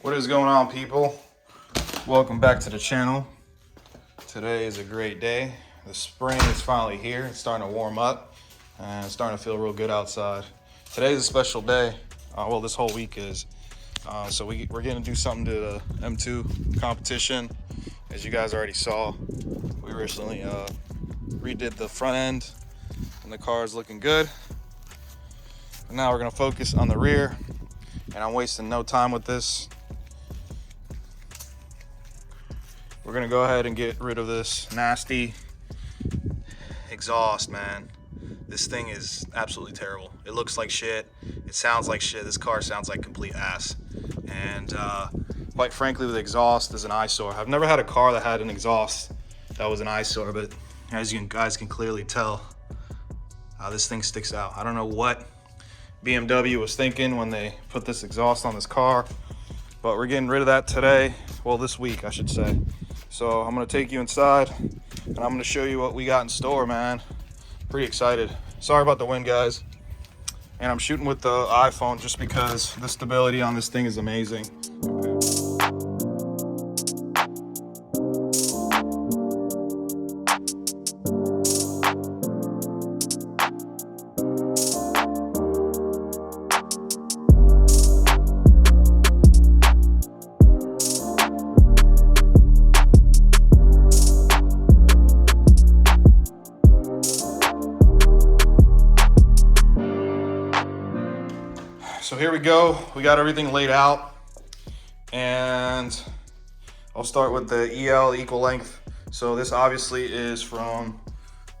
What is going on, people? Welcome back to the channel. Today is a great day. The spring is finally here. It's starting to warm up and it's starting to feel real good outside. Today's a special day. Well, this whole week is. So we're going to do something to the M2 competition. As you guys already saw, we recently redid the front end and the car is looking good. And now we're going to focus on the rear, and I'm wasting no time with this. We're gonna go ahead and get rid of this nasty exhaust, man. This thing is absolutely terrible. It looks like shit. It sounds like shit. This car sounds like complete ass. And quite frankly, the exhaust is an eyesore. I've never had a car that had an exhaust that was an eyesore, but as you guys can clearly tell, this thing sticks out. I don't know what BMW was thinking when they put this exhaust on this car, but we're getting rid of that today. Well, this week, I should say. So I'm gonna take you inside and I'm gonna show you what we got in store, man. Pretty excited. Sorry about the wind, guys. And I'm shooting with the iPhone just because the stability on this thing is amazing. So here we go. We got everything laid out, and I'll start with the EL, equal length. So this obviously is from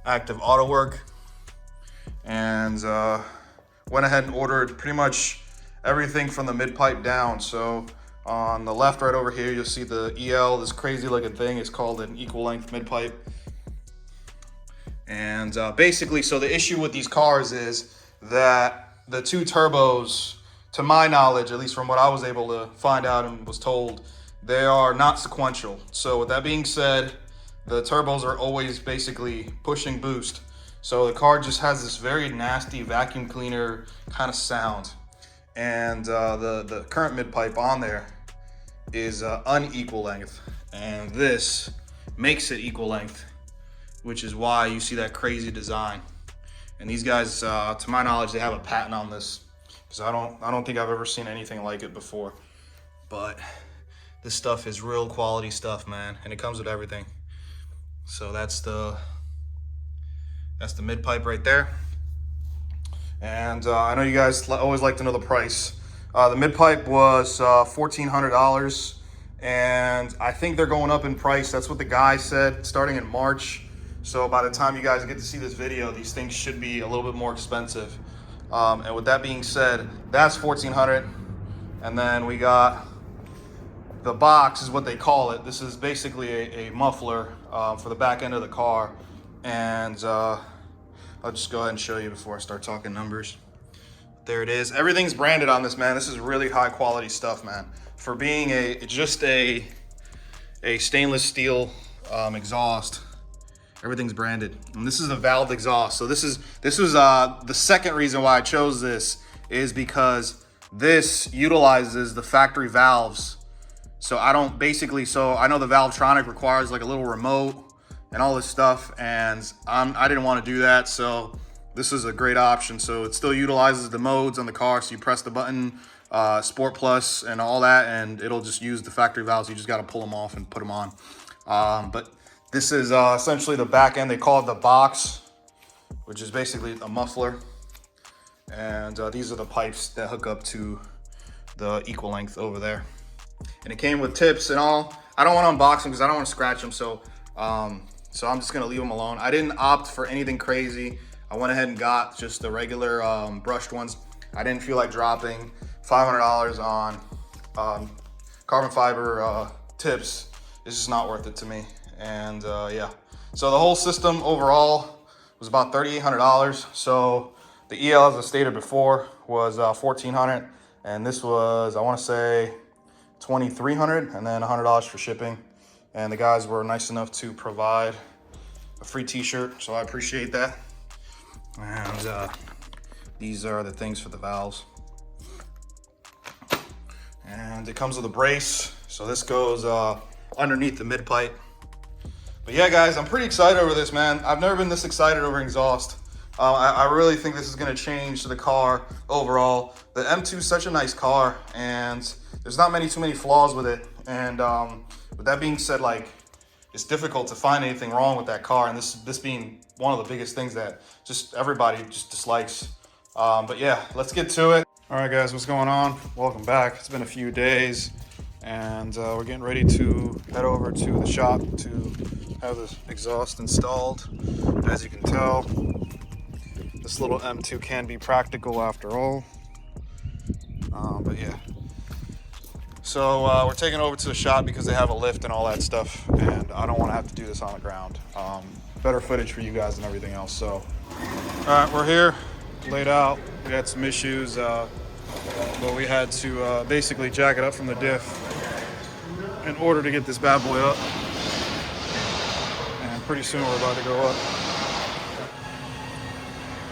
Active Autowerke, and went ahead and ordered pretty much everything from the mid-pipe down. So on the left right over here, you'll see the EL, this crazy looking thing is called an equal length mid-pipe. And basically, so the issue with these cars is that the two turbos, to my knowledge, at least from what I was able to find out and was told, they are not sequential. So with that being said, the turbos are always basically pushing boost. So the car just has this very nasty vacuum cleaner kind of sound. And the current mid-pipe on there is unequal length. And this makes it equal length, which is why you see that crazy design. And these guys, to my knowledge, they have a patent on this, because I don't think I've ever seen anything like it before. But this stuff is real quality stuff, man, and it comes with everything. So that's the mid-pipe right there. And I know you guys always like to know the price. The mid-pipe was $1,400, and I think they're going up in price. That's what the guy said, starting in March. So by the time you guys get to see this video, these things should be a little bit more expensive. And with that being said, that's $1,400. And then we got the box, is what they call it. This is basically a muffler for the back end of the car. And I'll just go ahead and show you before I start talking numbers. There it is. Everything's branded on this, man. This is really high quality stuff, man. For being just a stainless steel exhaust, everything's branded. And this is a valved exhaust. So this was the second reason why I chose this, is because this utilizes the factory valves. So I know the Valvetronic requires like a little remote and all this stuff, and I didn't want to do that. So this is a great option. So it still utilizes the modes on the car. So you press the button, Sport Plus and all that, and it'll just use the factory valves. You just got to pull them off and put them on. But this is essentially the back end. They call it the box, which is basically a muffler. And these are the pipes that hook up to the equal length over there. And it came with tips and all. I don't want to unbox them because I don't want to scratch them. So I'm just going to leave them alone. I didn't opt for anything crazy. I went ahead and got just the regular brushed ones. I didn't feel like dropping $500 on carbon fiber tips. It's just not worth it to me. And yeah, so the whole system overall was about $3,800. So the EL, as I stated before, was $1,400, and this was, I want to say, $2,300, and then $100 for shipping. And the guys were nice enough to provide a free t-shirt, so I appreciate that. And these are the things for the valves. And and it comes with a brace. So this goes underneath the mid pipe. But yeah, guys, I'm pretty excited over this, man. I've never been this excited over exhaust. I really think this is going to change the car overall. The M2 is such a nice car, and there's not too many flaws with it. And with that being said, like, it's difficult to find anything wrong with that car, and this being one of the biggest things that just everybody just dislikes. But yeah, let's get to it. All right, guys, what's going on? Welcome back. It's been a few days, and we're getting ready to head over to the shop to have this exhaust installed. As you can tell, this little M2 can be practical after all. But yeah. So we're taking it over to the shop because they have a lift and all that stuff, and I don't want to have to do this on the ground. Better footage for you guys and everything else. So, all right, we're here, laid out. We had some issues, but we had to basically jack it up from the diff in order to get this bad boy up. And pretty soon we're about to go up.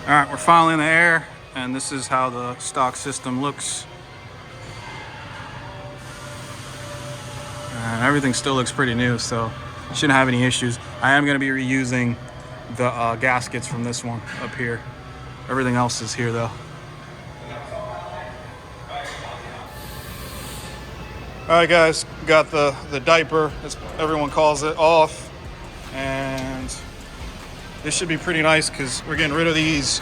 All right, we're finally in the air, and this is how the stock system looks. And everything still looks pretty new, so shouldn't have any issues. I am going to be reusing the gaskets from this one up here. Everything else is here, though. All right, guys, got the diaper, as everyone calls it, off, and this should be pretty nice because we're getting rid of these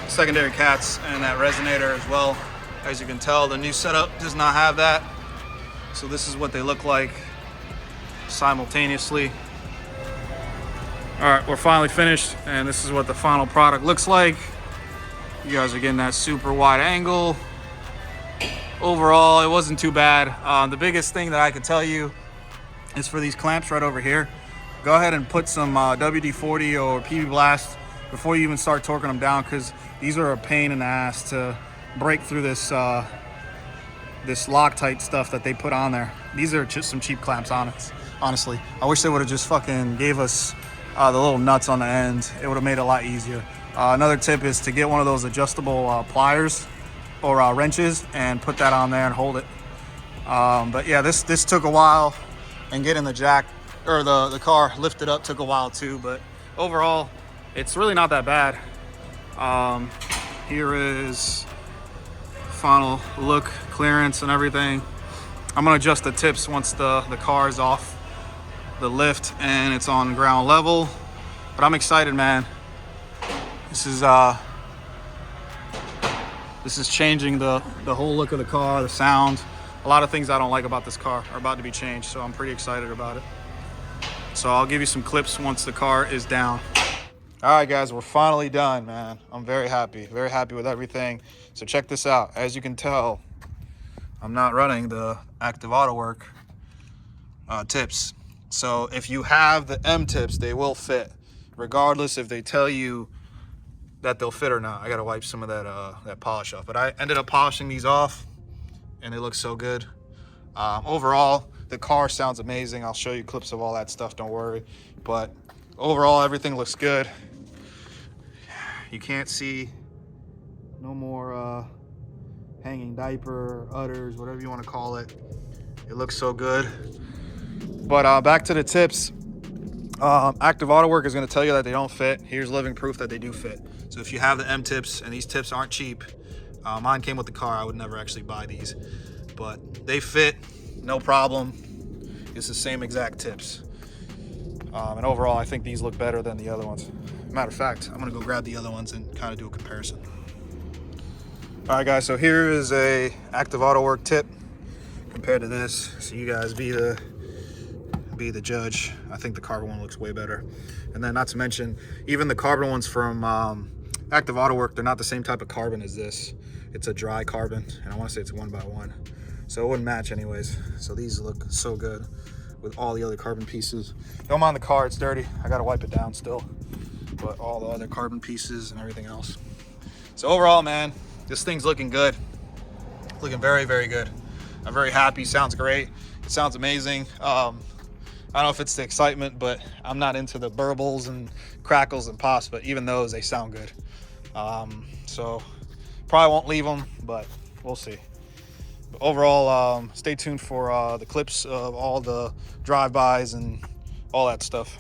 secondary cats and that resonator as well. As you can tell, the new setup does not have that. So this is what they look like simultaneously. All right, we're finally finished, and this is what the final product looks like. You guys are getting that super wide angle. Overall, it wasn't too bad. The biggest thing that I could tell you is for these clamps right over here, go ahead and put some WD-40 or PB Blast before you even start torquing them down, because these are a pain in the ass to break through this this Loctite stuff that they put on there. These are just some cheap clamps, honestly. I wish they would have just fucking gave us the little nuts on the end. It would have made it a lot easier. Another tip is to get one of those adjustable pliers or wrenches and put that on there and hold it. But yeah, this took a while, and getting the jack or the car lifted up took a while too, but overall it's really not that bad. Here is final look, clearance and everything. I'm gonna adjust the tips once the car is off the lift and it's on ground level, but I'm excited, man. This is changing the whole look of the car, the sound. A lot of things I don't like about this car are about to be changed, so I'm pretty excited about it. So I'll give you some clips once the car is down. All right, guys, we're finally done, man. I'm very happy with everything. So check this out. As you can tell, I'm not running the active Autowerke tips. So if you have the M tips, they will fit, regardless if they tell you that they'll fit or not. I gotta wipe some of that polish off, but I ended up polishing these off, and they look so good. Overall, the car sounds amazing. I'll show you clips of all that stuff, don't worry. But overall, everything looks good. You can't see no more hanging diaper, udders, whatever you want to call it. It looks so good. But back to the tips. Active Autowerke is going to tell you that they don't fit. Here's living proof that they do fit. So if you have the M tips, and these tips aren't cheap, mine came with the car. I would never actually buy these, but they fit, no problem. It's the same exact tips. And overall, I think these look better than the other ones. Matter of fact, I'm gonna go grab the other ones and kind of do a comparison. All right, guys, so here is a active Autowerke tip compared to this. So you guys be the judge. I think the carbon one looks way better. And then not to mention, even the carbon ones from active Autowerke, they're not the same type of carbon as this. It's a dry carbon, and I want to say it's 1x1. So it wouldn't match anyways. So these look so good with all the other carbon pieces. Don't mind the car, it's dirty. I gotta wipe it down still. But all the other carbon pieces and everything else. So overall, man, this thing's looking good. Looking very, very good. I'm very happy, sounds great. It sounds amazing. I don't know if it's the excitement, but I'm not into the burbles and crackles and pops, but even those, they sound good. So probably won't leave them, but we'll see. overall, stay tuned for the clips of all the drive-bys and all that stuff.